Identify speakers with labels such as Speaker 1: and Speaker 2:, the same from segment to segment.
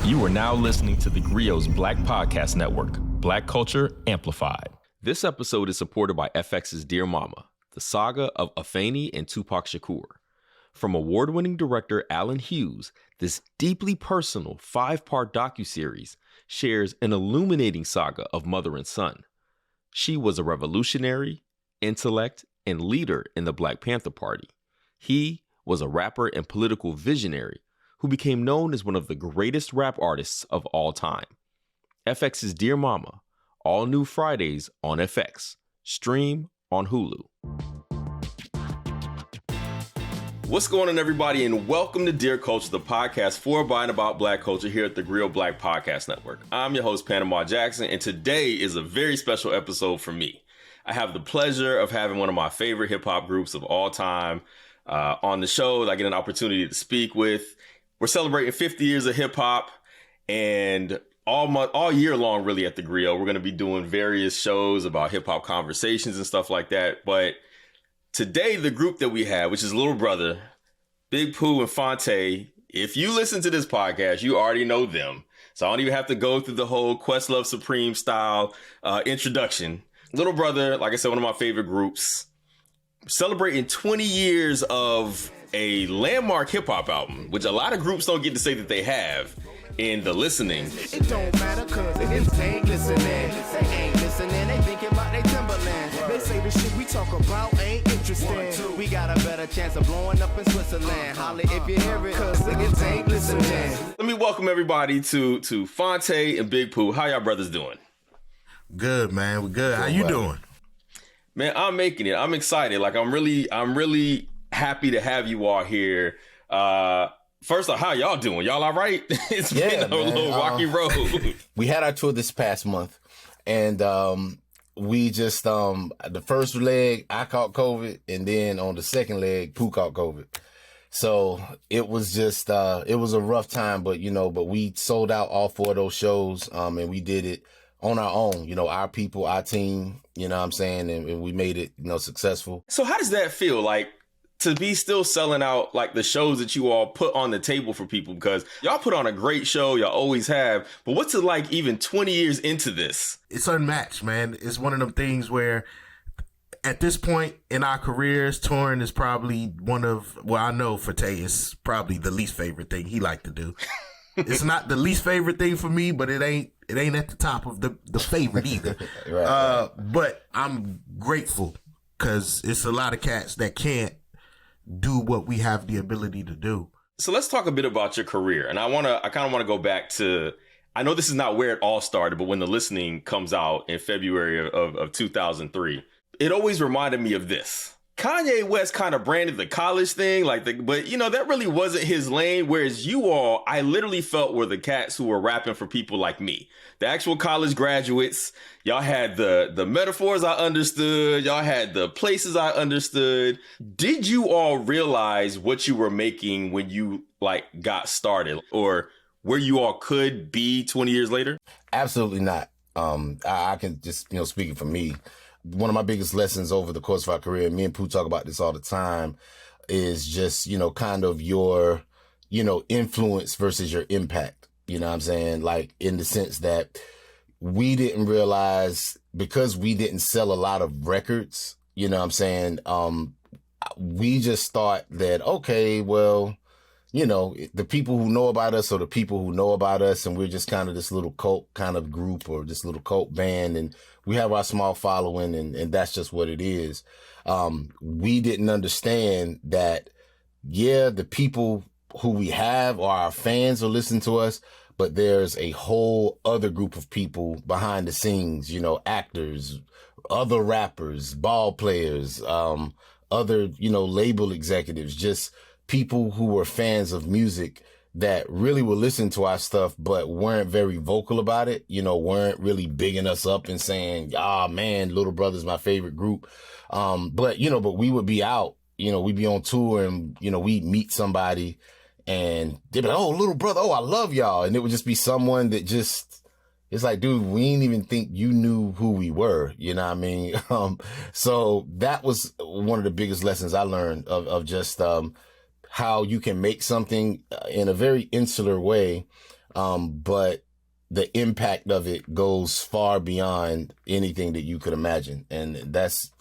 Speaker 1: You are now listening to theGrio's Black Podcast Network, Black Culture Amplified. This episode is supported by FX's Dear Mama, the saga of Afeni and Tupac Shakur. From award-winning director Alan Hughes, this deeply personal 5-part docuseries shares an illuminating saga of mother and son. She was a revolutionary, intellect, and leader in the Black Panther Party. He was a rapper and political visionary who became known as one of the greatest rap artists of all time. FX's Dear Mama, all new Fridays on FX. Stream on Hulu. What's going on, everybody, and welcome to Dear Culture, the podcast for, by, and about Black culture here at theGrio Black Podcast Network. I'm your host, Panama Jackson, and today is a very special episode for me. I have the pleasure of having one of my favorite hip-hop groups of all time on the show that I get an opportunity to speak with. We're celebrating 50 years of hip hop, and all year long, really, at theGrio, we're going to be doing various shows about hip hop conversations and stuff like that. But today, the group that we have, which is Little Brother, Big Pooh, and Phonte, if you listen to this podcast, you already know them. So I don't even have to go through the whole Questlove Supreme style introduction. Little Brother, like I said, one of my favorite groups, celebrating 20 years of a landmark hip-hop album, which a lot of groups don't get to say that they have in the listening.
Speaker 2: It don't matter cause niggas ain't listening. They ain't listening, they thinking about they Timberland. They say the shit we talk about ain't interesting. We got a better chance of blowing up in Switzerland. Holla if you hear it cause niggas ain't listening.
Speaker 1: Let me welcome everybody to Phonte and Big Pooh. How y'all brothers doing?
Speaker 3: Good, man. We're good. How you doing?
Speaker 1: Man, I'm making it. I'm excited. Like I'm really happy to have you all here. First off, how y'all doing? Y'all all right? It's been a little rocky road.
Speaker 4: We had our tour this past month, and we just the first leg I caught COVID, and then on the second leg Pooh caught COVID. So it was just it was a rough time, but we sold out all 4 of those shows, and we did it on our own, our people, our team, what I'm saying? And we made it, successful.
Speaker 1: So how does that feel like to be still selling out like the shows that you all put on the table for people? Because y'all put on a great show, y'all always have, but what's it like even 20 years into this?
Speaker 3: It's unmatched, man. It's one of them things where at this point in our careers, touring is probably I know Phonte is probably the least favorite thing he like to do. It's not the least favorite thing for me, but it ain't at the top of the favorite either.
Speaker 4: Right.
Speaker 3: But I'm grateful because it's a lot of cats that can't do what we have the ability to do.
Speaker 1: So let's talk a bit about your career. And I kind of want to go back to, I know this is not where it all started, but when the listening comes out in February of 2003, it always reminded me of this. Kanye West kind of branded the college thing, but that really wasn't his lane. Whereas you all, I literally felt were the cats who were rapping for people like me, the actual college graduates. Y'all had the metaphors I understood. Y'all had the places I understood. Did you all realize what you were making when you got started, or where you all could be 20 years later?
Speaker 4: Absolutely not. I can just, speaking for me, one of my biggest lessons over the course of our career, me and Pooh talk about this all the time, is just, kind of your, influence versus your impact. You know what I'm saying? Like, in the sense that we didn't realize, because we didn't sell a lot of records, you know what I'm saying? We just thought that, okay, well, the people who know about us are the people who know about us, and we're just kind of this little cult kind of group or this little cult band, and we have our small following, and that's just what it is. We didn't understand that, the people who we have or our fans are listening to us, but there's a whole other group of people behind the scenes, actors, other rappers, ball players, other, label executives, just people who were fans of music that really were listening to our stuff, but weren't very vocal about it, weren't really bigging us up and saying, man, Little Brother's my favorite group. But we would be out, we'd be on tour, and, we'd meet somebody and they'd be like, oh, Little Brother, oh, I love y'all. And it would just be someone that just, it's like, dude, we didn't even think you knew who we were. You know what I mean? So that was one of the biggest lessons I learned of just, how you can make something in a very insular way, But the impact of it goes far beyond anything that you could imagine. And that's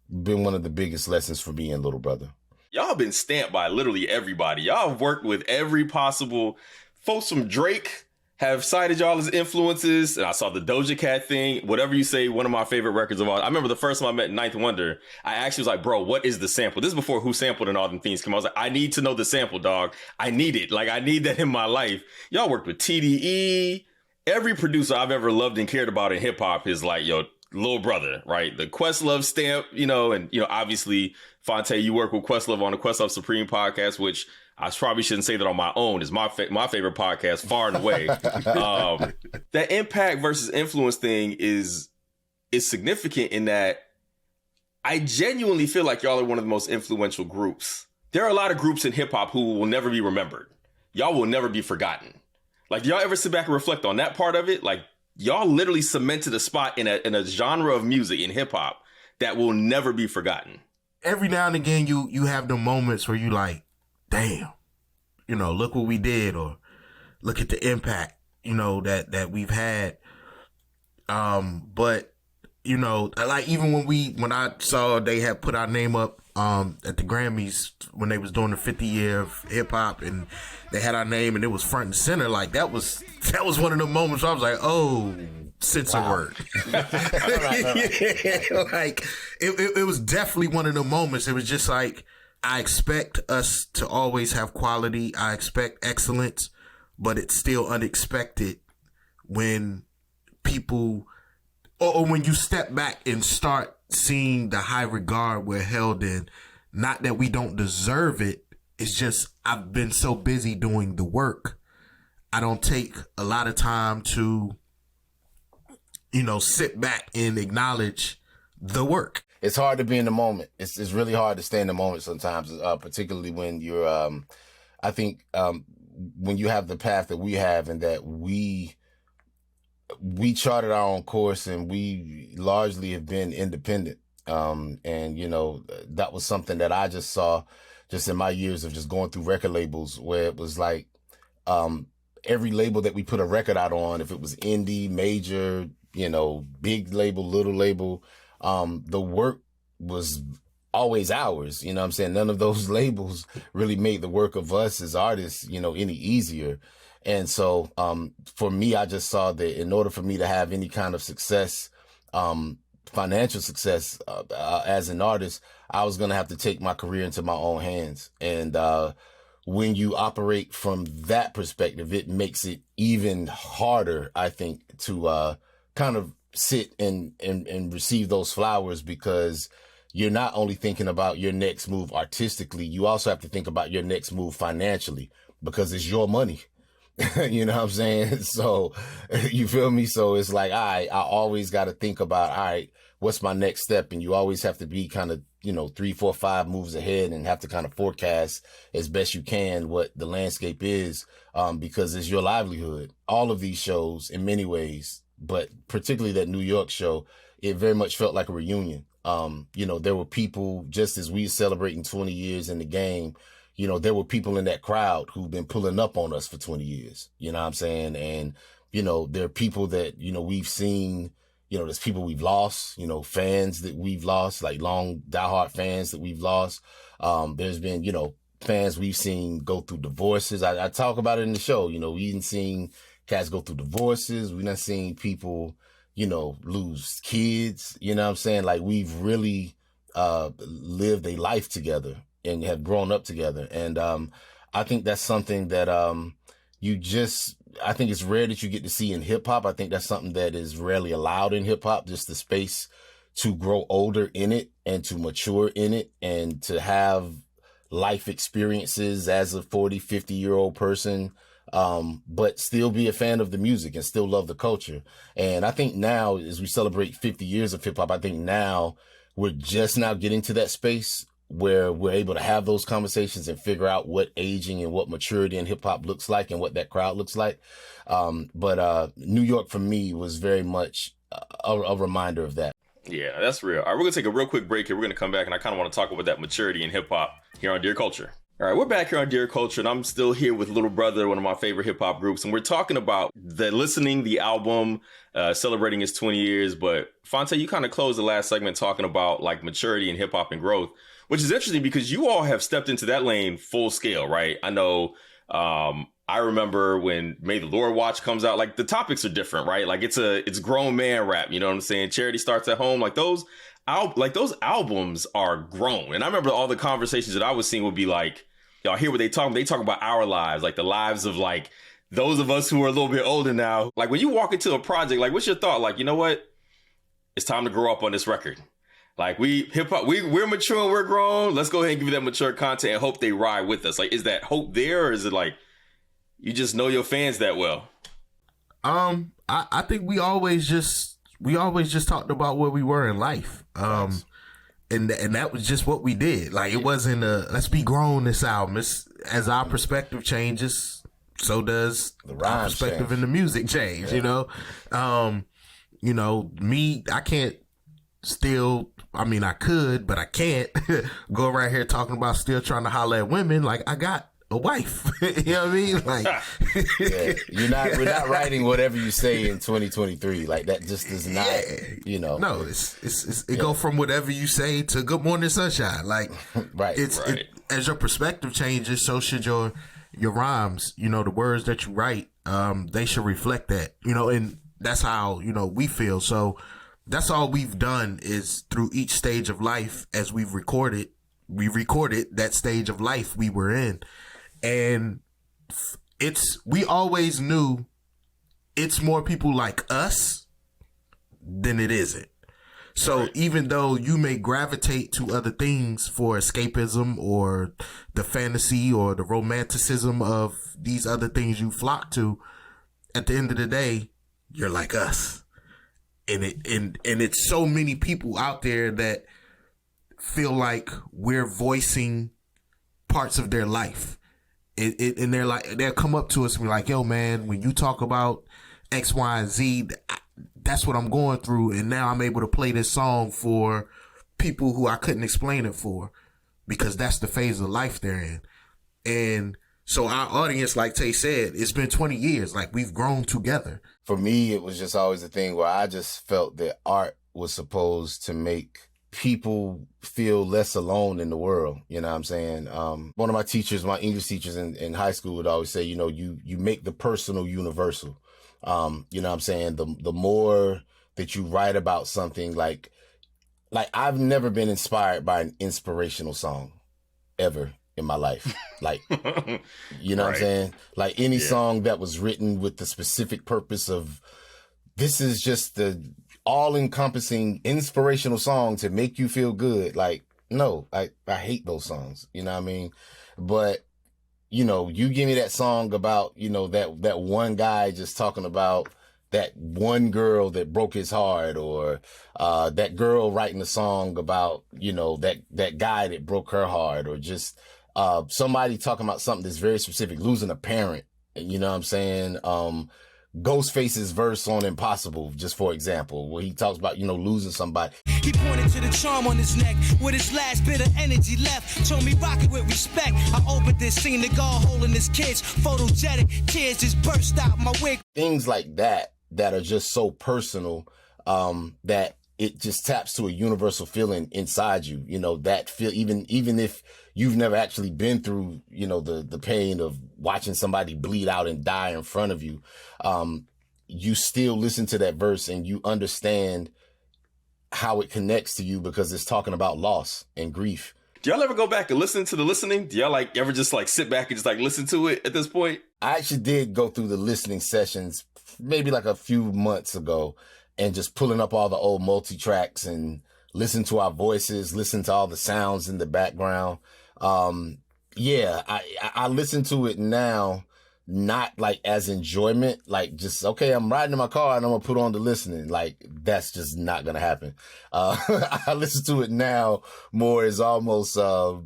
Speaker 4: been one of the biggest lessons for me and Little Brother.
Speaker 1: Y'all been stamped by literally everybody. Y'all have worked with every possible. Folks from Drake have cited y'all as influences. And I saw the Doja Cat thing. Whatever you say, one of my favorite records of all. I remember the first time I met Ninth Wonder, I actually was like, bro, what is the sample? This is before Who Sampled and all them things came out. I was like, I need to know the sample, dog. I need it. Like, I need that in my life. Y'all worked with TDE. Every producer I've ever loved and cared about in hip hop is like, yo, Little Brother, right? The Questlove stamp, and, obviously, Phonte, you work with Questlove on the Questlove Supreme podcast, which I probably shouldn't say that on my own. Is my favorite podcast far and away. That impact versus influence thing is significant in that I genuinely feel like y'all are one of the most influential groups. There are a lot of groups in hip hop who will never be remembered. Y'all will never be forgotten. Like, do y'all ever sit back and reflect on that part of it? Like, y'all literally cemented a spot in a genre of music in hip hop that will never be forgotten.
Speaker 3: Every now and again, you have the moments where you like, damn, look what we did, or look at the impact, that we've had. But, like even when I saw they had put our name up at the Grammys when they was doing the 50 year of hip hop, and they had our name and it was front and center, like that was one of the moments where I was like, oh, censor word. Like it was definitely one of the moments. It was just like, I expect us to always have quality. I expect excellence, but it's still unexpected when people, or when you step back and start seeing the high regard we're held in. Not that we don't deserve it. It's just, I've been so busy doing the work. I don't take a lot of time to, sit back and acknowledge the work.
Speaker 4: It's hard to be in the moment. It's really hard to stay in the moment sometimes, particularly when you're, I think, when you have the path that we have, and that we charted our own course, and we largely have been independent. And, that was something that I just saw just in my years of just going through record labels, where it was like, every label that we put a record out on, if it was indie, major, big label, little label, the work was always ours. You know what I'm saying? None of those labels really made the work of us as artists, any easier. And so, for me, I just saw that in order for me to have any kind of success, financial success, as an artist, I was going to have to take my career into my own hands. And, when you operate from that perspective, it makes it even harder, I think, to, kind of sit and receive those flowers, because you're not only thinking about your next move artistically, you also have to think about your next move financially, because it's your money. You know what I'm saying? So you feel me? So it's like, I always got to think about, all right, what's my next step? And you always have to be kind of, 3, 4, 5 moves ahead, and have to kind of forecast as best you can what the landscape is, because it's your livelihood. All of these shows in many ways, but particularly that New York show, it very much felt like a reunion. There were people, just as we celebrating 20 years in the game, there were people in that crowd who've been pulling up on us for 20 years. You know what I'm saying? And, there are people that, we've seen, there's people we've lost, fans that we've lost, like long diehard fans that we've lost. There's been, fans we've seen go through divorces. I talk about it in the show. We didn't seen cats go through divorces. We done seen people, lose kids. You know what I'm saying? Like, we've really, lived a life together and have grown up together. And, I think that's something that, I think it's rare that you get to see in hip hop. I think that's something that is rarely allowed in hip hop, just the space to grow older in it and to mature in it, and to have life experiences as a 40, 50-year-old person, but still be a fan of the music and still love the culture. And I think now, as we celebrate 50 years of hip hop, I think now we're just now getting to that space where we're able to have those conversations and figure out what aging and what maturity in hip hop looks like and what that crowd looks like. But New York for me was very much a reminder of that.
Speaker 1: Yeah, that's real. All right, we're going to take a real quick break here. We're going to come back, and I kind of want to talk about that maturity in hip hop here on Dear Culture. All right, we're back here on Dear Culture, and I'm still here with Little Brother, one of my favorite hip hop groups, and we're talking about the Listening, the album, celebrating its 20 years. But Phonte, you kind of closed the last segment talking about like maturity and hip hop and growth, which is interesting because you all have stepped into that lane full scale, right? I know. I remember when May the Lord Watch comes out, like the topics are different, right? Like it's grown man rap, you know what I'm saying? Charity Starts at Home, like those albums are grown. And I remember all the conversations that I was seeing would be like, y'all hear what they talk about our lives, like the lives of like those of us who are a little bit older now. Like when you walk into a project, like what's your thought? Like, you know what? It's time to grow up on this record. Like hip hop, we're mature and we're grown. Let's go ahead and give you that mature content and hope they ride with us. Like, is that hope there, or is it like you just know your fans that well?
Speaker 3: I think we always just talked about where we were in life. And that was just what we did. Like, it wasn't let's be grown this album. It's, as our perspective changes, so does our perspective in the music change, you know? Me, I can't still, I mean, I could, but I can't go around here talking about still trying to holler at women. Like, I got a wife. You know what I mean? Like,
Speaker 4: yeah, we're not writing whatever you say in 2023. Like, that just does not, you know.
Speaker 3: No, it go from whatever you say to Good Morning Sunshine. Like,
Speaker 4: right.
Speaker 3: As your perspective changes, so should your rhymes. You know, the words that you write, they should reflect that. You know, and that's how, you know, we feel. So that's all we've done is through each stage of life as we recorded that stage of life we were in. And we always knew it's more people like us than it isn't. So even though you may gravitate to other things for escapism or the fantasy or the romanticism of these other things you flock to, at the end of the day, you're like us. And it's so many people out there that feel like we're voicing parts of their life. And they're like, they'll come up to us and be like, yo, man, when you talk about X, Y, and Z, that's what I'm going through. And now I'm able to play this song for people who I couldn't explain it for, because that's the phase of life they're in. And so our audience, like Tay said, it's been 20 years. Like, we've grown together.
Speaker 4: For me, it was just always a thing where I just felt that art was supposed to make people feel less alone in the world. You know what I'm saying? One of my teachers, my English teachers in high school, would always say, you know, you make the personal universal. You know what I'm saying? The more that you write about something, like I've never been inspired by an inspirational song ever in my life. Like, you know what I'm saying? Like, any song that was written with the specific purpose of, this is just the all-encompassing inspirational song to make you feel good. Like, no, I hate those songs. You know what I mean? But, you know, you give me that song about, you know, that one guy just talking about that one girl that broke his heart, or that girl writing a song about, you know, that guy that broke her heart, or just somebody talking about something that's very specific, losing a parent. You know what I'm saying? Ghostface's verse on Impossible, just for example, where he talks about, you know, losing somebody.
Speaker 5: He pointed to the charm on his neck with his last bit of energy left. Told me rock it with respect. I opened this scene, the guard holding his kids. Photogenic, tears just burst out my wig. Things like that are just so personal, that it just taps to a universal feeling inside you. You know, that feel, even if you've never actually been through, you know, the pain of watching somebody bleed out and die in front of you, you still listen to that verse and you understand how it connects to you, because it's talking about loss and grief.
Speaker 1: Do y'all ever go back and listen to the listening? Do y'all like ever just like sit back and just like listen to it at this point?
Speaker 4: I actually did go through the listening sessions maybe like a few months ago, and just pulling up all the old multi-tracks and listen to our voices, listen to all the sounds in the background. I listen to it now, not like as enjoyment, like just, okay, I'm riding in my car and I'm gonna put on the listening. Like, that's just not gonna happen. I listen to it now more as almost, almost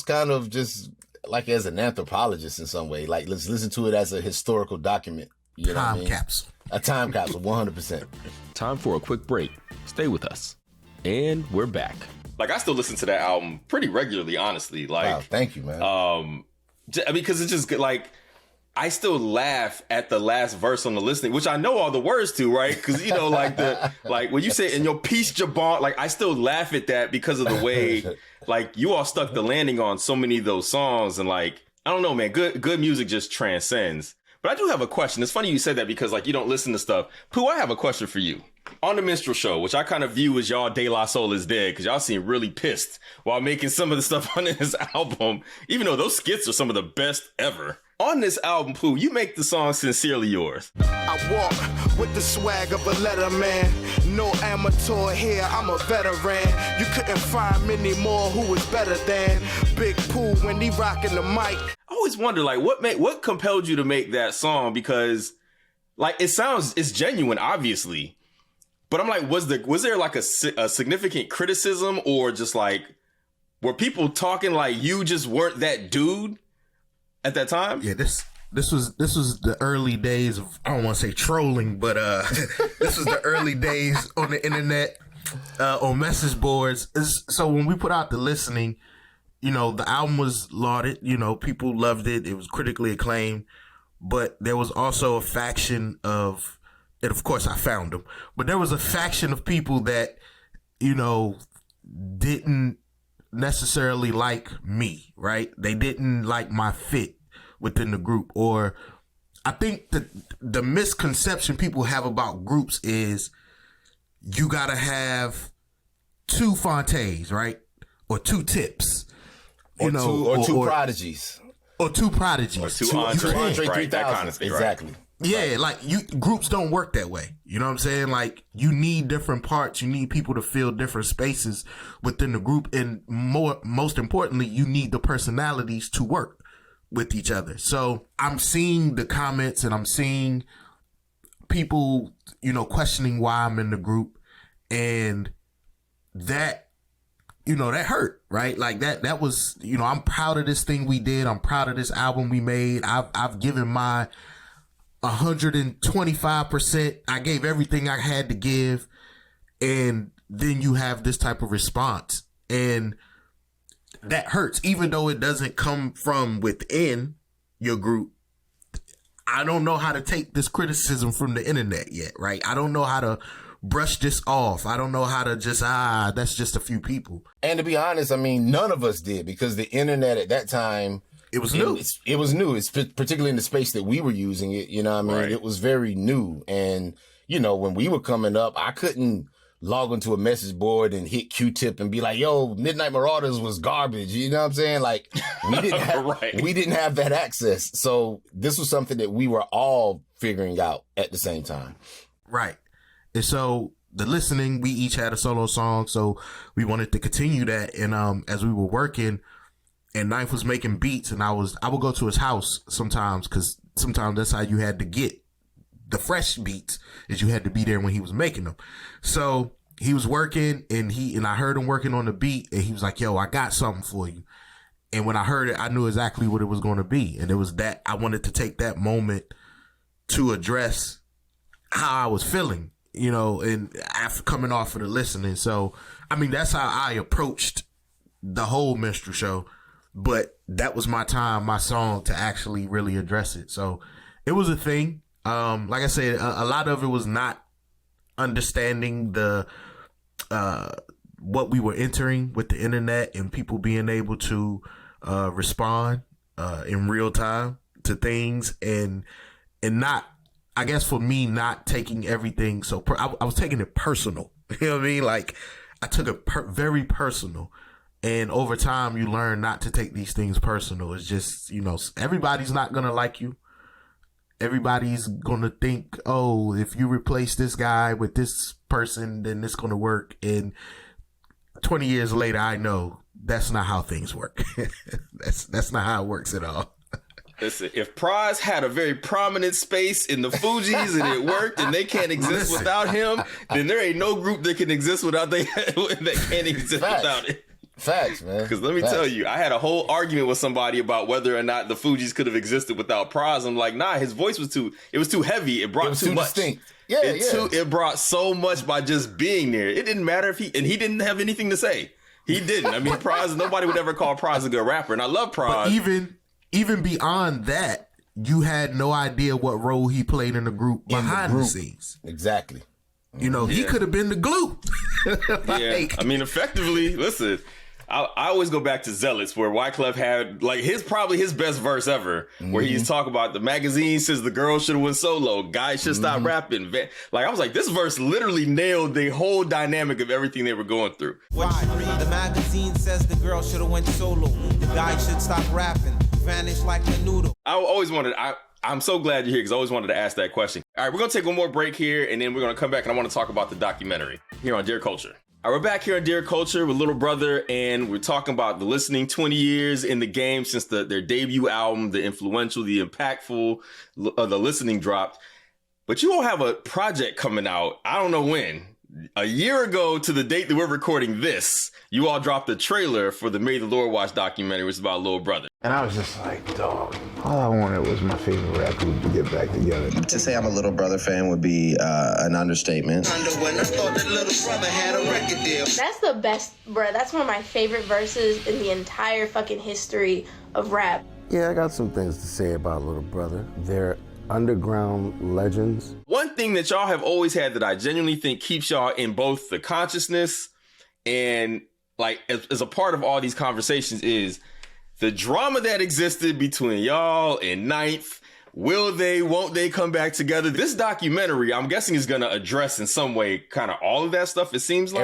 Speaker 4: kind of just like as an anthropologist in some way. Like, let's listen to it as a historical document. You know what I mean?
Speaker 3: Capsule.
Speaker 4: A time capsule, 100%.
Speaker 1: Time for a quick break. Stay with us. And we're back. Like, I still listen to that album pretty regularly, honestly. Like,
Speaker 4: wow, thank you, man.
Speaker 1: I mean, because it's just like, I still laugh at the last verse on the listening, which I know all the words to, right? Because, you know, like when you say in your piece, Jabon, like, I still laugh at that because of the way, like, you all stuck the landing on so many of those songs. And, like, I don't know, man, good music just transcends. But I do have a question. It's funny you said that because, like, you don't listen to stuff. Pooh, I have a question for you. On the Minstrel Show, which I kind of view as y'all De La Soul is dead, because y'all seem really pissed while making some of the stuff on this album, even though those skits are some of the best ever. On this album, Pooh, you make the song Sincerely Yours.
Speaker 2: I walk with the swag of a letterman. No amateur here, I'm a veteran. You couldn't find many more who was better than Big Pooh when he rocking the mic.
Speaker 1: I always wonder, like, what compelled you to make that song? Because, like, it's genuine, obviously. But I'm like, was there like a significant criticism, or just like, were people talking like you just weren't that dude at that time?
Speaker 3: Yeah, this was the early days of, I don't want to say trolling, but this was the early days on the internet, on message boards. So when we put out the listening, you know, the album was lauded, you know, people loved it. It was critically acclaimed, but there was also a faction of, and of course I found them, but there was a faction of people that, you know, didn't necessarily like me, right? They didn't like my fit within the group. Or I think that the misconception people have about groups is you gotta have two Phontes, right? Or two Tips,
Speaker 4: or two Prodigies.
Speaker 3: Or two Prodigies.
Speaker 1: Or two Andre, right? That kind of thing.
Speaker 4: Exactly.
Speaker 3: Right? Yeah, like groups don't work that way. You know what I'm saying? Like, you need different parts. You need people to fill different spaces within the group. And most importantly, you need the personalities to work with each other. So I'm seeing the comments and I'm seeing people, you know, questioning why I'm in the group. And that, you know, that hurt, right? Like that was, you know, I'm proud of this thing we did. I'm proud of this album we made. I've given my 125%. I gave everything I had to give. And then you have this type of response, and that hurts, even though it doesn't come from within your group. I don't know how to take this criticism from the internet yet, right? I don't know how to brush this off. I don't know how to just, that's just a few people.
Speaker 4: And to be honest, I mean, none of us did, because the internet at that time,
Speaker 3: it was new.
Speaker 4: It was new. It's particularly in the space that we were using it. You know what I mean? Right. It was very new. And, you know, when we were coming up, I couldn't log into a message board and hit Q-Tip and be like, yo, Midnight Marauders was garbage. You know what I'm saying? Like, we didn't have, right. We didn't have that access. So this was something that we were all figuring out at the same time.
Speaker 3: Right. And so the listening, we each had a solo song. So we wanted to continue that. And as we were working, and Ninth was making beats, and I would go to his house sometimes, because sometimes that's how you had to get the fresh beats, is you had to be there when he was making them. So he was working, and I heard him working on the beat, and he was like, yo, I got something for you. And when I heard it, I knew exactly what it was going to be. And it was that I wanted to take that moment to address how I was feeling, you know, and after coming off of the listening. So, I mean, that's how I approached the whole Minstrel Show. But that was my time, my song, to actually really address it. So it was a thing. Like I said, a lot of it was not understanding the what we were entering with the internet, and people being able to respond in real time to things, and not, I guess for me, not taking everything so I was taking it personal. You know what I mean? Like, I took it very personal. And over time, you learn not to take these things personal. It's just, you know, everybody's not going to like you. Everybody's going to think, oh, if you replace this guy with this person, then it's going to work. And 20 years later, I know that's not how things work. That's not how it works at all.
Speaker 1: Listen, if Praz had a very prominent space in the Fugees and it worked and they can't exist without him, then there ain't no group that can exist without that can't exist without it.
Speaker 4: Facts, man.
Speaker 1: Because let me tell you, I had a whole argument with somebody about whether or not the Fugees could have existed without Praz. I'm like, nah, his voice was too heavy. It brought too much.
Speaker 4: Distinct.
Speaker 1: It brought so much by just being there. It didn't matter if he didn't have anything to say. He didn't. I mean, Pras, nobody would ever call Pras a good rapper, and I love Pras.
Speaker 3: But even beyond that, you had no idea what role he played in the group behind the scenes.
Speaker 4: Exactly.
Speaker 3: You know, he could have been the glue.
Speaker 1: Yeah, I mean, effectively, listen, I always go back to Zealots, where Wyclef had like probably his best verse ever, where he's talking about the magazine says the girl should have went solo, guys should stop rapping. Like, I was like, this verse literally nailed the whole dynamic of everything they were going through.
Speaker 6: The magazine says the girl should have went solo, the guy should stop rapping, vanish like a noodle.
Speaker 1: I always wanted, I'm so glad you're here because I always wanted to ask that question. All right, we're going to take one more break here, and then we're going to come back, and I want to talk about the documentary here on Dear Culture. All right, we're back here on Dear Culture with Little Brother, and we're talking about the listening 20 years in the game since their debut album, the influential, the impactful, the listening dropped. But you all have a project coming out, I don't know when. A year ago to the date that we're recording this, you all dropped the trailer for the May the Lord Watch documentary, which is about Little Brother.
Speaker 7: And I was just like, dog, all I wanted was my favorite rap group to get back together.
Speaker 8: To say I'm a Little Brother fan would be an understatement.
Speaker 2: When I thought that Little Brother had a record deal.
Speaker 9: That's the best, bruh. That's one of my favorite verses in the entire fucking history of rap.
Speaker 7: Yeah, I got some things to say about Little Brother. They're underground legends.
Speaker 1: One thing that y'all have always had that I genuinely think keeps y'all in both the consciousness and like as a part of all these conversations is the drama that existed between y'all and Ninth. Will they, won't they come back together? This documentary, I'm guessing, is going to address in some way kind of all of that stuff, it seems like.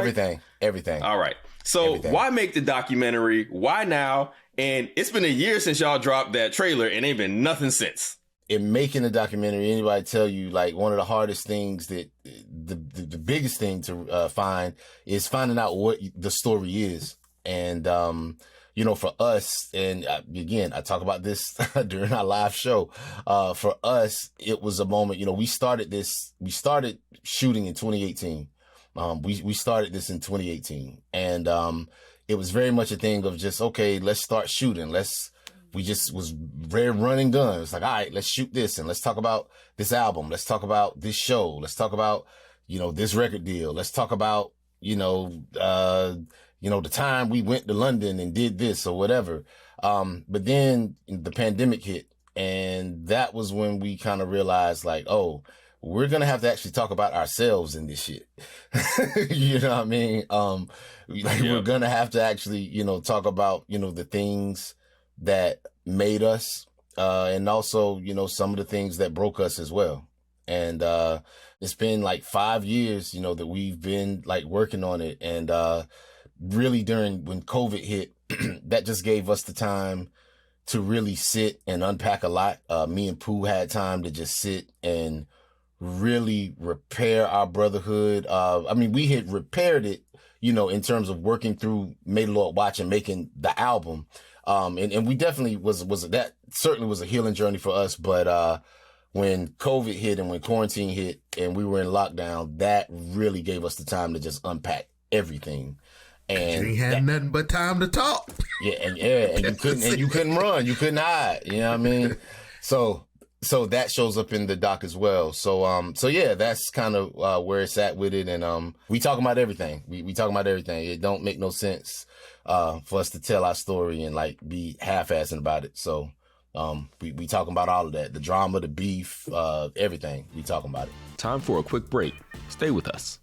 Speaker 4: Everything.
Speaker 1: All right. So why make the documentary? Why now? And it's been a year since y'all dropped that trailer and ain't been nothing since.
Speaker 4: In making a documentary, anybody tell you like one of the hardest things that the biggest thing to find is finding out what the story is. And, you know, for us, and again, I talk about this during our live show, for us, it was a moment, you know, we started shooting in 2018. We started this in 2018 and, it was very much a thing of just, okay, let's start shooting. We just was very running guns. Like, all right, let's shoot this and let's talk about this album. Let's talk about this show. Let's talk about, you know, this record deal. Let's talk about, the time we went to London and did this or whatever. But then the pandemic hit and that was when we kind of realized like, oh, we're going to have to actually talk about ourselves in this shit. You know what I mean? We're going to have to actually, talk about, the things that made us, and also, some of the things that broke us as well. And, it's been like 5 years, that we've been like working on it. And, really when COVID hit, that just gave us the time to really sit and unpack a lot. Me and Pooh had time to just sit and really repair our brotherhood. We had repaired it, in terms of working through May the Lord Watch and making the album. And we definitely that certainly was a healing journey for us. But, when COVID hit and when quarantine hit and we were in lockdown, that really gave us the time to just unpack everything. And
Speaker 3: you had nothing but time to talk.
Speaker 4: And you couldn't run, you couldn't hide. You know what I mean? So that shows up in the doc as well. So yeah, that's kind of where it's at with it. And we talk about everything. We talk about everything. It don't make no sense for us to tell our story and like be half-assing about it. So we talking about all of that, the drama, the beef, everything. We talking about it.
Speaker 1: Time for a quick break. Stay with us.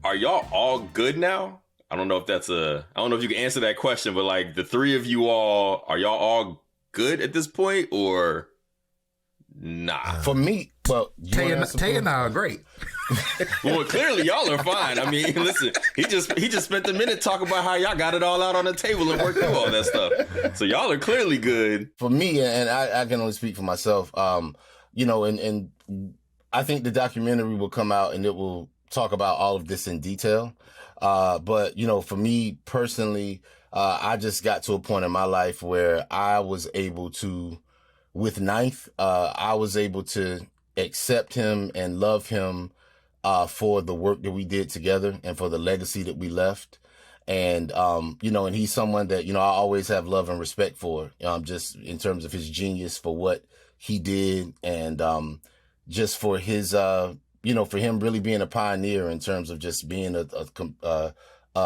Speaker 1: Are y'all all good now? I don't know if you can answer that question, but like the three of you all, are y'all all good at this point or nah?
Speaker 4: For me, well,
Speaker 3: Tay and I are great.
Speaker 1: Well, clearly y'all are fine. I mean, listen, he just spent a minute talking about how y'all got it all out on the table and worked through all that stuff. So y'all are clearly good.
Speaker 4: For me, and I can only speak for myself, and I think the documentary will come out and it will talk about all of this in detail. But, for me personally, I just got to a point in my life where I was able to, with Ninth, I was able to accept him and love him, for the work that we did together and for the legacy that we left. And, and he's someone that, I always have love and respect for, just in terms of his genius for what he did and, just for his, for him really being a pioneer in terms of just being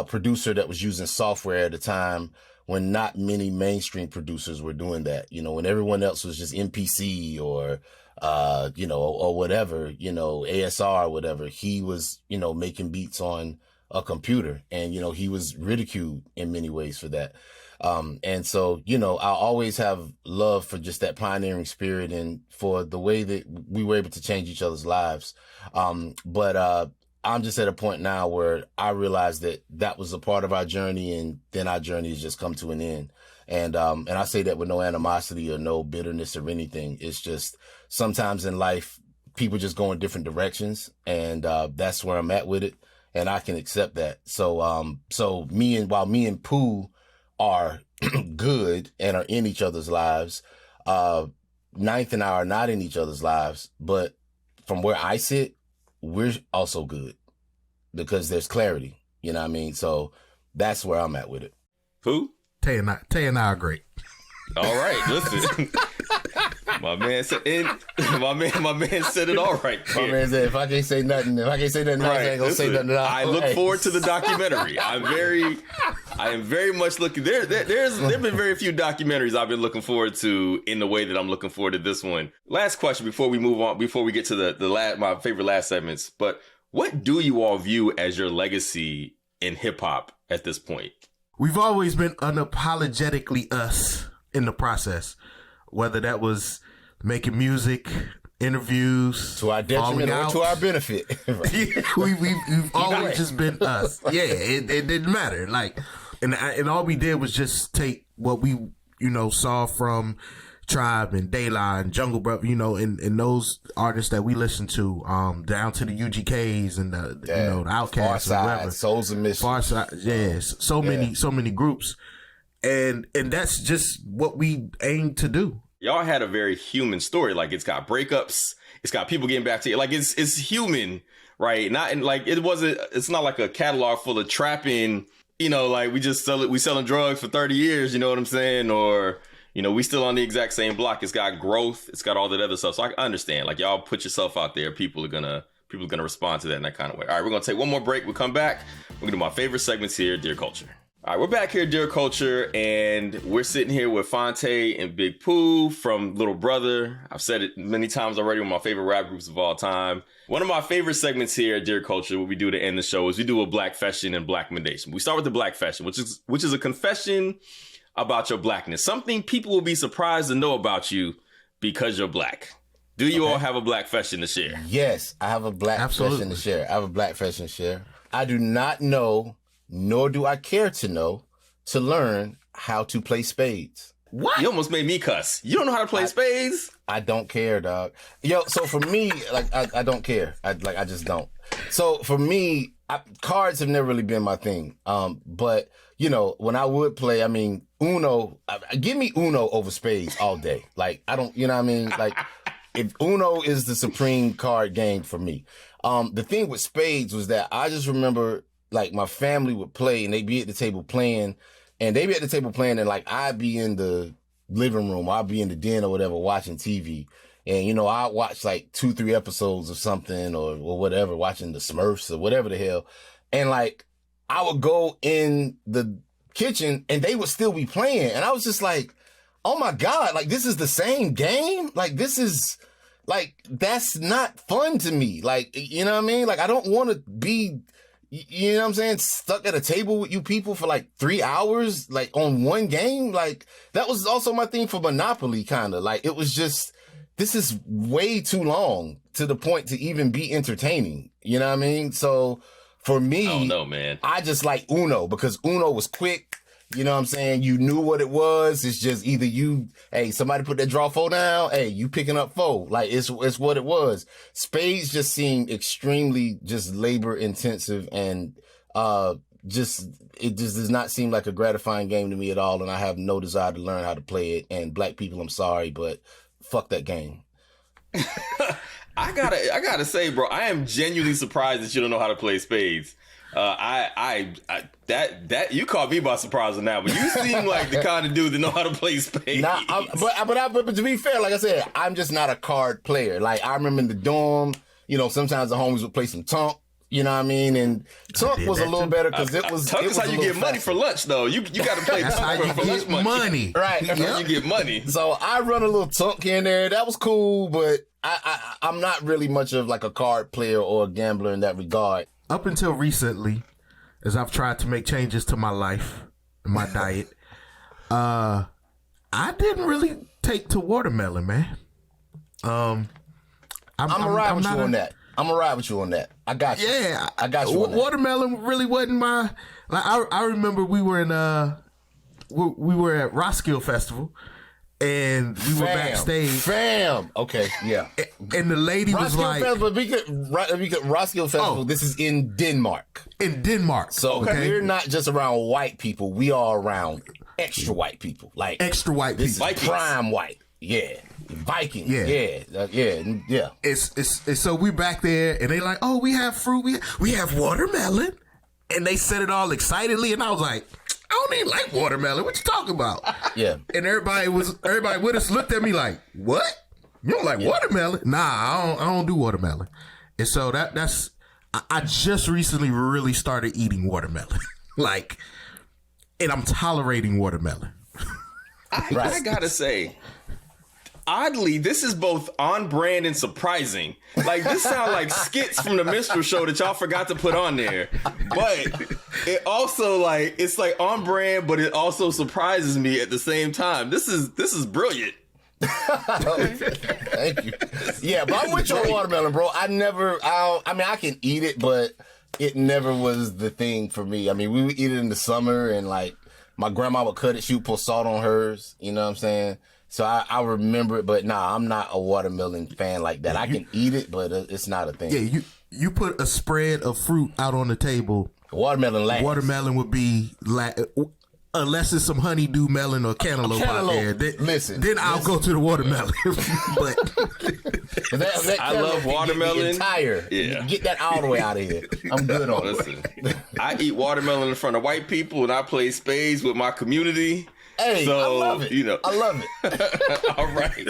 Speaker 4: producer that was using software at a time when not many mainstream producers were doing that. You know, when everyone else was just MPC or, or whatever, ASR or whatever, he was, making beats on a computer, and, he was ridiculed in many ways for that. And so, I always have love for just that pioneering spirit and for the way that we were able to change each other's lives. But I'm just at a point now where I realize that was a part of our journey, and then our journey has just come to an end. And I say that with no animosity or no bitterness or anything. It's just sometimes in life, people just go in different directions, and that's where I'm at with it. And I can accept that. So, while me and Pooh are good and are in each other's lives, Ninth and I are not in each other's lives, but from where I sit, we're also good because there's clarity. You know what I mean? So that's where I'm at with it.
Speaker 1: Who?
Speaker 3: Tay and I are great.
Speaker 1: All right, listen. My man said it all right.
Speaker 4: My man said if I can't say nothing, I ain't gonna say nothing at all.
Speaker 1: I look forward to the documentary. I am very much looking. There've been very few documentaries I've been looking forward to in the way that I'm looking forward to this one. Last question before we move on, before we get to my favorite last segments. But what do you all view as your legacy in hip hop at this point?
Speaker 3: We've always been unapologetically us in the process, whether that was making music, interviews,
Speaker 4: to our detriment or to our benefit.
Speaker 3: We've always just been us. Yeah, it didn't matter. Like, and all we did was just take what we saw from Tribe and De La and Jungle Brother, and those artists that we listened to, down to the UGKs and the Outkast and whatever.
Speaker 4: Souls of Mission.
Speaker 3: Farside, yes. So many groups. And that's just what we aim to do.
Speaker 1: Y'all had a very human story. Like, it's got breakups, it's got people getting back to you. Like, it's human, right? Not in like it's not like a catalog full of trapping, like we selling drugs for 30 years, you know what I'm saying? Or we still on the exact same block. It's got growth. It's got all that other stuff. So I understand. Like, y'all put yourself out there. People are gonna respond to that in that kind of way. All right, we're gonna take one more break. We'll come back. We're gonna do my favorite segments here, Dear Culture. All right, we're back here, Dear Culture, and we're sitting here with Phonte and Big Pooh from Little Brother. I've said it many times already, one of my favorite rap groups of all time. One of my favorite segments here at Dear Culture, what we do to end the show is we do a Black Fashion and Black Recommendation. We start with the Black Fashion, which is a confession about your blackness. Something people will be surprised to know about you because you're black. Do you all have a Black Fashion to share?
Speaker 4: Yes, I have a Black Fashion to share. I have a Black Fashion to share. I do not know, nor do I care to know, to learn how to play spades.
Speaker 1: What? You almost made me cuss. You don't know how to play spades?
Speaker 4: I don't care, dog. Yo, so for me, like, I don't care. I just don't. So for me, cards have never really been my thing. But, when I would play, Uno, give me Uno over spades all day. Like, I don't, Like, if Uno is the supreme card game for me. The thing with spades was that I just remember, like, my family would play and they'd be at the table playing, and like, I'd be in the living room, I'd be in the den or whatever watching TV. And, I'd watch like 2-3 episodes of something or whatever, watching the Smurfs or whatever the hell. And like, I would go in the kitchen and they would still be playing. And I was just like, oh my God, like, this is the same game? Like, this is like, that's not fun to me. Like, you know what I mean? Like, I don't want to be, you know what I'm saying, stuck at a table with you people for like 3 hours, like on one game. Like, that was also my thing for Monopoly, kind of. Like, it was just, this is way too long to the point to even be entertaining. You know what I mean? So for me,
Speaker 1: I don't know, man.
Speaker 4: I just like Uno because Uno was quick. You know what I'm saying? You knew what it was. It's just either somebody put that draw 4 down. Hey, you picking up 4. Like, it's what it was. Spades just seemed extremely just labor intensive and, it just does not seem like a gratifying game to me at all. And I have no desire to learn how to play it. And black people, I'm sorry, but fuck that game.
Speaker 1: I gotta say, bro, I am genuinely surprised that you don't know how to play spades. That you caught me by surprise on that, but you seem like the kind of dude that know how to play spades.
Speaker 4: But to be fair, like I said, I'm just not a card player. Like, I remember in the dorm, sometimes the homies would play some Tonk, You know what I mean? And Tunk was a little better because it was.
Speaker 1: Tunk is how you get money for lunch, though. You got to play Tunk for lunch money.
Speaker 4: Right.
Speaker 1: That's how you get money.
Speaker 4: So I run a little Tunk in there. That was cool, but I'm not really much of like a card player or a gambler in that regard.
Speaker 3: Up until recently, as I've tried to make changes to my life and my diet, I didn't really take to watermelon, man. I'm
Speaker 4: gonna ride with you on that. I'm gonna ride with you on that. I got you.
Speaker 3: Yeah,
Speaker 4: I got you. On that.
Speaker 3: Watermelon really wasn't my. Like I remember we were in we were at Roskilde Festival, and we were backstage.
Speaker 4: Okay, yeah.
Speaker 3: And the lady was like,
Speaker 4: Roskilde Festival. This is in Denmark.
Speaker 3: In Denmark.
Speaker 4: So we're not just around white people. We are around extra white people. Like
Speaker 3: extra white people.
Speaker 4: This is prime white. Yeah. Vikings. Yeah.
Speaker 3: It's so we back there and they like, oh, we have fruit, we have watermelon, and they said it all excitedly, and I was like, I don't even like watermelon. What you talking about?
Speaker 4: Yeah.
Speaker 3: And everybody with us looked at me like, what? You don't like watermelon? Nah, I don't do watermelon. And so that's I just recently really started eating watermelon, like, and I'm tolerating watermelon.
Speaker 1: I gotta say, oddly, this is both on brand and surprising. Like, this sounds like skits from the minstrel show that y'all forgot to put on there. But it also, like, it's like on brand, but it also surprises me at the same time. This is brilliant.
Speaker 4: Thank you. Yeah, but I'm with you on watermelon, bro. I mean, I can eat it, but it never was the thing for me. I mean, we would eat it in the summer, and like my grandma would cut it. She would put salt on hers. You know what I'm saying? So I remember it, but nah, I'm not a watermelon fan like that. I can eat it, but it's not a thing.
Speaker 3: Yeah, you put a spread of fruit out on the table.
Speaker 4: Watermelon lasts.
Speaker 3: Watermelon would be unless it's some honeydew melon or cantaloupe out there. Then I'll go to the watermelon. But
Speaker 4: that
Speaker 1: I love watermelon.
Speaker 4: Yeah, get that all the way out of here. I'm good on it.
Speaker 1: I eat watermelon in front of white people, and I play spades with my community.
Speaker 4: Hey,
Speaker 1: so,
Speaker 4: I love it.
Speaker 1: You know.
Speaker 4: I love it.
Speaker 1: All right.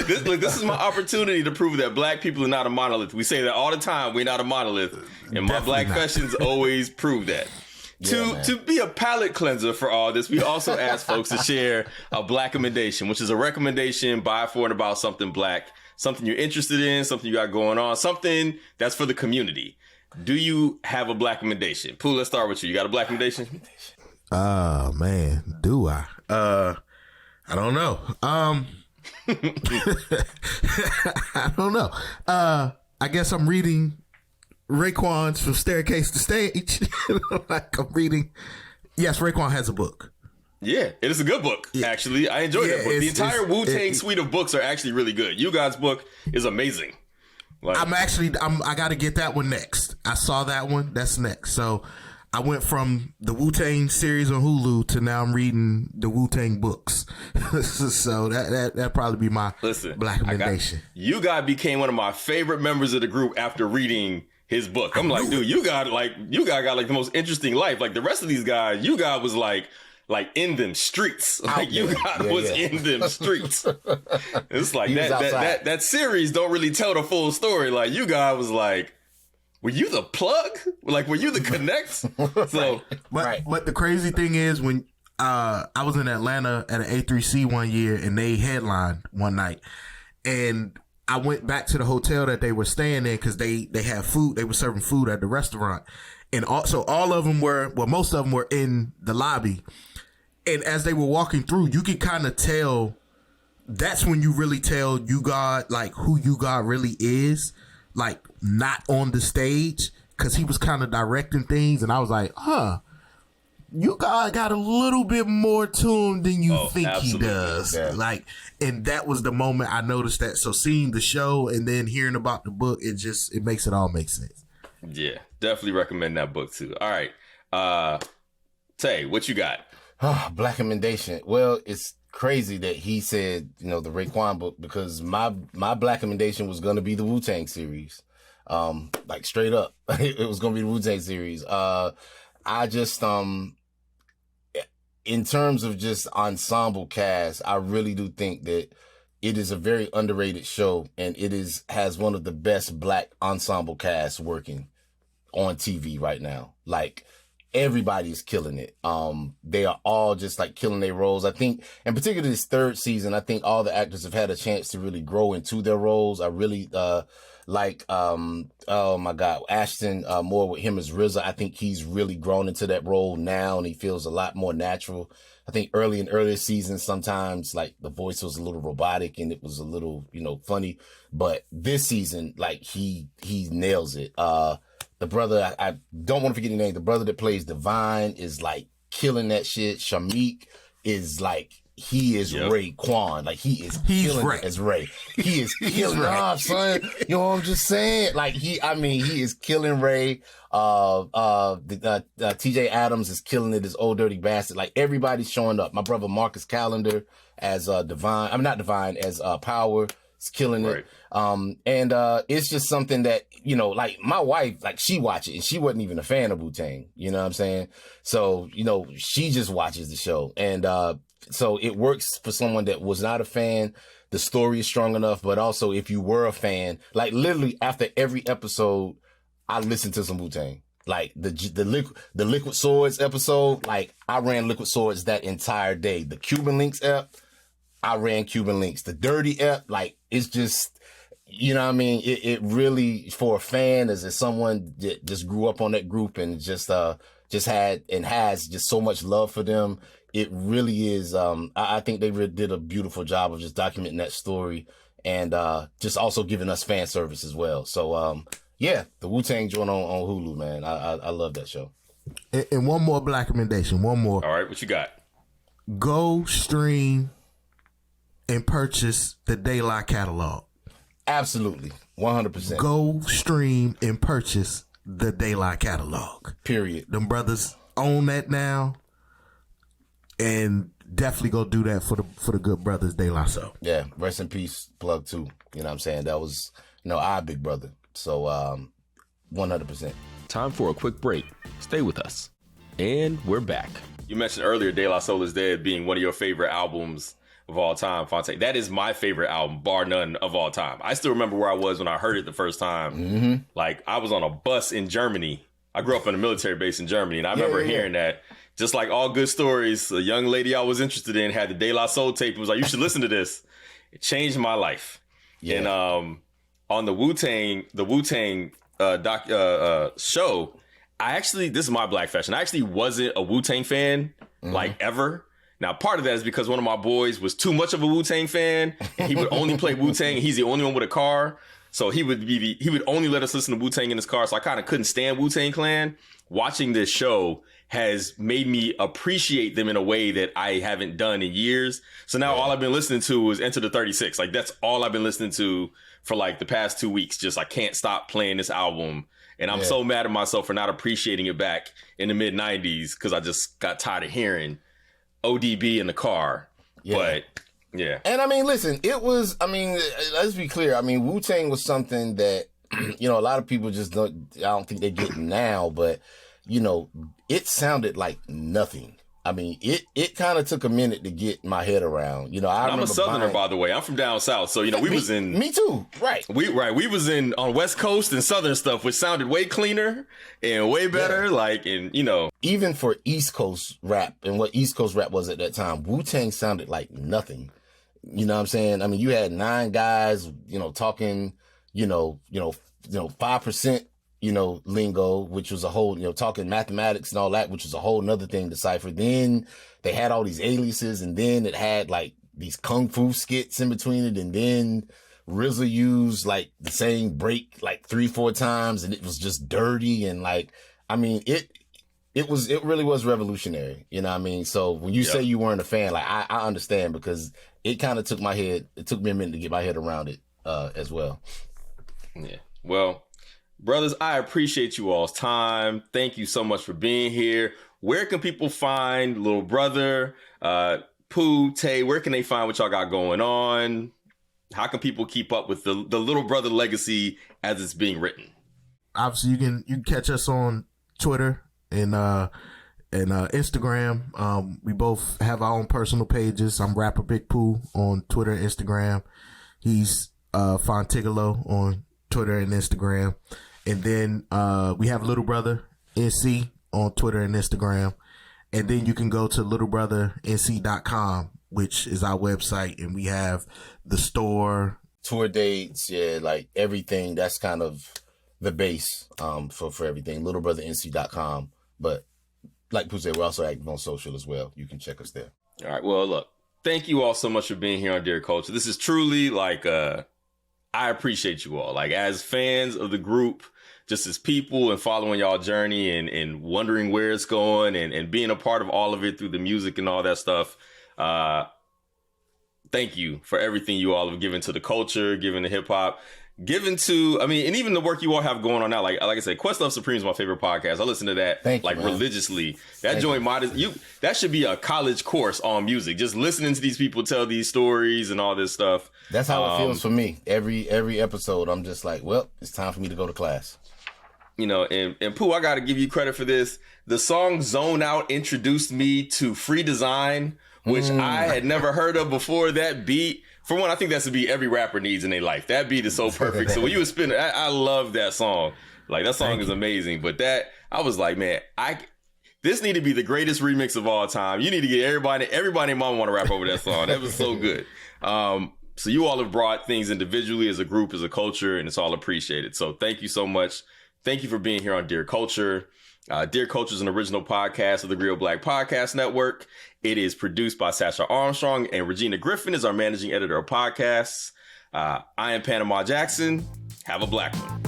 Speaker 1: This is my opportunity to prove that black people are not a monolith. We say that all the time. We're not a monolith. And my black questions always prove that. To be a palate cleanser for all this, we also ask folks to share a black recommendation, which is a recommendation by, for, and about something black, something you're interested in, something you got going on, something that's for the community. Do you have a black recommendation? Pooh, let's start with you. You got a black recommendation?
Speaker 3: Oh, man. Do I? I don't know. I don't know. I guess I'm reading Raekwon's From Staircase to Stage. Like I'm reading. Yes, Raekwon has a book.
Speaker 1: Yeah, it is a good book, actually. I enjoyed that book. The entire Wu-Tang suite of books are actually really good. You guys' book is amazing. Like,
Speaker 3: I got to get that one next. I saw that one. That's next. So I went from the Wu-Tang series on Hulu to now I'm reading the Wu-Tang books. So that'd probably be my black recommendation.
Speaker 1: You guys became one of my favorite members of the group after reading his book. I'm like, dude, you guys got the most interesting life. Like the rest of these guys, you guys was like in them streets. Like you guys was in them streets. It's like that series don't really tell the full story. Like you guys was like, were you the plug? Like, were you the connect? So,
Speaker 3: but the crazy thing is when I was in Atlanta at an A3C one year and they headlined one night, and I went back to the hotel that they were staying in because they had food. They were serving food at the restaurant, and also most of them were in the lobby. And as they were walking through, you could kind of tell. That's when you really tell You God like who You God really is. Like not on the stage, because he was kind of directing things, and I was like, You God got a little bit more to him than you think he does. Yeah. Like, and that was the moment I noticed that. So seeing the show and then hearing about the book, it makes it all make sense.
Speaker 1: Yeah, definitely recommend that book too. All right, Tay, what you got?
Speaker 4: Black recommendation. Well, it's crazy that he said, the Raekwon book, because my black recommendation was going to be the Wu-Tang series. Like straight up, it was going to be the Wu-Tang series. I just, in terms of just ensemble cast, I really do think that it is a very underrated show, and it has one of the best black ensemble casts working on TV right now. Like, everybody is killing it. They are all just like killing their roles. I think, and particularly this third season, I think all the actors have had a chance to really grow into their roles. I really, oh my God, Ashton Moore with him as RZA. I think he's really grown into that role now, and he feels a lot more natural. I think earlier seasons, sometimes like the voice was a little robotic and it was a little, funny, but this season, like he nails it. The brother, I don't want to forget the name. The brother that plays Divine is like killing that shit. Shamik is like, he is Ray Kwan. Like, he's killing it as Ray. He is killing it, son. You know what I'm just saying? Like, he is killing Ray. TJ Adams is killing it as Old Dirty Bastard. Like, everybody's showing up. My brother Marcus Callender as Divine. I'm not Divine, as Power. Is killing it. And it's just something that, like my wife, like she watched it and she wasn't even a fan of Wu-Tang. You know what I'm saying? So, she just watches the show. And, so it works for someone that was not a fan. The story is strong enough, but also if you were a fan, like literally after every episode, I listened to some Wu-Tang. Like the Liquid Swords episode, like I ran Liquid Swords that entire day. The Cuban Links ep, I ran Cuban Links. The Dirty ep, like it's just, you know what I mean? It really, for a fan, as someone that just grew up on that group and just had and has just so much love for them. It really is. I think they really did a beautiful job of just documenting that story and just also giving us fan service as well. So, yeah, the Wu-Tang joint on Hulu, man. I love that show.
Speaker 3: And one more black recommendation. One more.
Speaker 1: All right, what you got?
Speaker 3: Go stream and purchase the De La catalog.
Speaker 4: Absolutely. 100%.
Speaker 3: Go stream and purchase the De La catalog.
Speaker 4: Period.
Speaker 3: Them brothers own that now. And definitely go do that for the good brothers De La Soul.
Speaker 4: Yeah, rest in peace, Plug 2. You know what I'm saying? That was, our big brother. So, 100%.
Speaker 1: Time for a quick break. Stay with us. And we're back. You mentioned earlier De La Soul is Dead being one of your favorite albums of all time, Phonte. That is my favorite album, bar none, of all time. I still remember where I was when I heard it the first time.
Speaker 4: Mm-hmm.
Speaker 1: Like, I was on a bus in Germany. I grew up in a military base in Germany, and I remember hearing that. Just like all good stories, a young lady I was interested in had the De La Soul tape. It was like, you should listen to this. It changed my life. Yeah. And on the Wu-Tang show, this is my black fashion. I actually wasn't a Wu-Tang fan, like ever. Now, part of that is because one of my boys was too much of a Wu-Tang fan, and he would only play Wu-Tang, and he's the only one with a car. So he would only let us listen to Wu-Tang in his car. So I kind of couldn't stand Wu-Tang Clan. Watching this show has made me appreciate them in a way that I haven't done in years. So now all I've been listening to is Enter the 36. Like, that's all I've been listening to for like the past 2 weeks. Just, I can't stop playing this album. And I'm so mad at myself for not appreciating it back in the mid 90s. Cause I just got tired of hearing ODB in the car. Yeah. But yeah.
Speaker 4: And I mean, listen, let's be clear. I mean, Wu-Tang was something that, a lot of people just I don't think they get now, but it sounded like nothing. I mean, it kind of took a minute to get my head around. I'm
Speaker 1: a Southerner, by the way. I'm from down south, so we was in.
Speaker 4: Me too, right?
Speaker 1: We was in on West Coast and Southern stuff, which sounded way cleaner and way better.
Speaker 4: Even for East Coast rap and what East Coast rap was at that time, Wu-Tang sounded like nothing. You know what I'm saying? I mean, you had 9 guys, talking, 5%. Lingo, which was a whole, talking mathematics and all that, which was a whole nother thing to decipher. Then they had all these aliases, and then it had like these kung fu skits in between it, and then RZA used like the same break like 3-4 times, and it was just dirty and like, I mean, it really was revolutionary. You know what I mean? So when you say you weren't a fan, like I understand, because it kind of took me a minute to get my head around it as well.
Speaker 1: Yeah. Well, brothers, I appreciate you all's time. Thank you so much for being here. Where can people find Little Brother, Pooh, Tay? Where can they find what y'all got going on? How can people keep up with the Little Brother legacy as it's being written?
Speaker 3: Obviously, you can catch us on Twitter and Instagram. We both have our own personal pages. I'm Rapper Big Pooh on Twitter and Instagram. He's Fontigolo on Twitter and Instagram. And then we have Little Brother NC on Twitter and Instagram. And then you can go to littlebrothernc.com, which is our website, and we have the store,
Speaker 4: tour dates, like everything. That's kind of the base for everything. littlebrothernc.com. But like Pooh said, we're also active on social as well. You can check us there.
Speaker 1: All right. Well, look, thank you all so much for being here on Dear Culture. This is truly like, I appreciate you all. Like, as fans of the group, just as people, and following y'all journey and wondering where it's going and being a part of all of it through the music and all that stuff. Thank you for everything you all have given to the culture, given to hip hop, given to, and even the work you all have going on now. Like I said, Questlove Supreme is my favorite podcast. I listen to that religiously. That joint that should be a college course on music. Just listening to these people tell these stories and all this stuff.
Speaker 4: That's how it feels for me. Every episode, I'm just like, well, it's time for me to go to class.
Speaker 1: And Pooh, I got to give you credit for this. The song Zone Out introduced me to Free Design, which I had never heard of before. That beat, for one, I think that's the beat every rapper needs in their life. That beat is so perfect. So when you were spinning, I love that song. Like, that song is amazing. But I was like, man, this need to be the greatest remix of all time. You need to get everybody and mama want to rap over that song. That was so good. So you all have brought things individually, as a group, as a culture, and it's all appreciated. So thank you so much. Thank you for being here on Dear Culture. Dear Culture is an original podcast of the Griot Black Podcast Network. It is produced by Sasha Armstrong, and Regina Griffin is our managing editor of podcasts. I am Panama Jackson. Have a black one.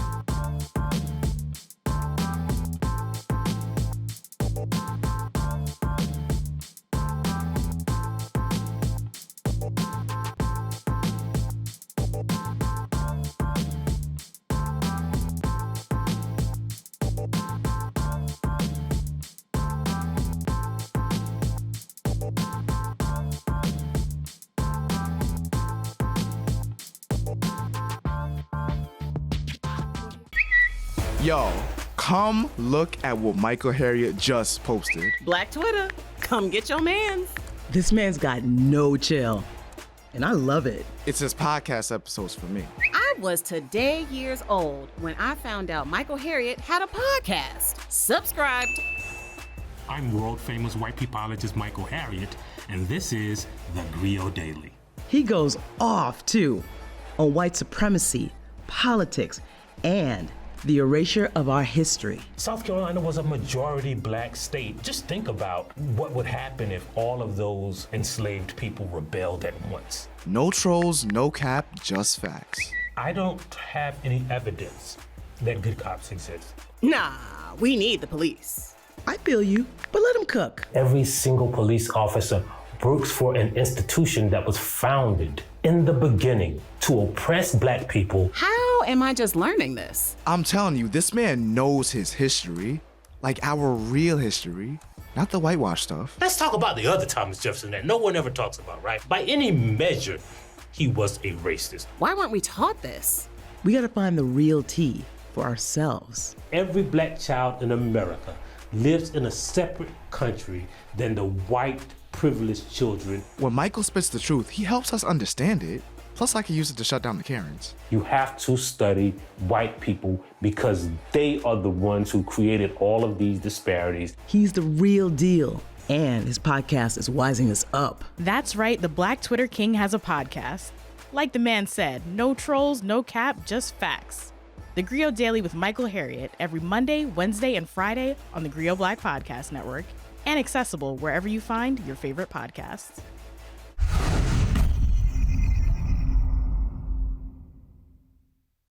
Speaker 10: Yo, come look at what Michael Harriot just posted.
Speaker 11: Black Twitter, come get your mans. This man's got no chill, and I love it.
Speaker 10: It's his podcast episodes for me.
Speaker 12: I was today years old when I found out Michael Harriot had a podcast. Subscribed.
Speaker 13: I'm world famous white peopleologist Michael Harriot, and this is theGrio Daily.
Speaker 11: He goes off, too, on white supremacy, politics, and the erasure of our history.
Speaker 13: South Carolina was a majority black state. Just think about what would happen if all of those enslaved people rebelled at once.
Speaker 10: No trolls, no cap, just facts.
Speaker 13: I don't have any evidence that good cops exist.
Speaker 11: Nah, we need the police. I feel you, but let them cook.
Speaker 13: Every single police officer works for an institution that was founded in the beginning to oppress black people.
Speaker 12: How am I just learning this?
Speaker 10: I'm telling you, this man knows his history, like our real history, not the whitewash stuff.
Speaker 13: Let's talk about the other Thomas Jefferson that no one ever talks about, right? By any measure, he was a racist.
Speaker 12: Why weren't we taught this?
Speaker 11: We gotta find the real tea for ourselves.
Speaker 13: Every black child in America lives in a separate country than the white privileged children.
Speaker 10: When Michael spits the truth, he helps us understand it. Plus, I can use it to shut down the Karens.
Speaker 13: You have to study white people because they are the ones who created all of these disparities.
Speaker 11: He's the real deal, and his podcast is wising us up.
Speaker 14: That's right, the Black Twitter King has a podcast. Like the man said, no trolls, no cap, just facts. The Griot Daily with Michael Harriot every Monday, Wednesday, and Friday on the Griot Black Podcast Network, and accessible wherever you find your favorite podcasts.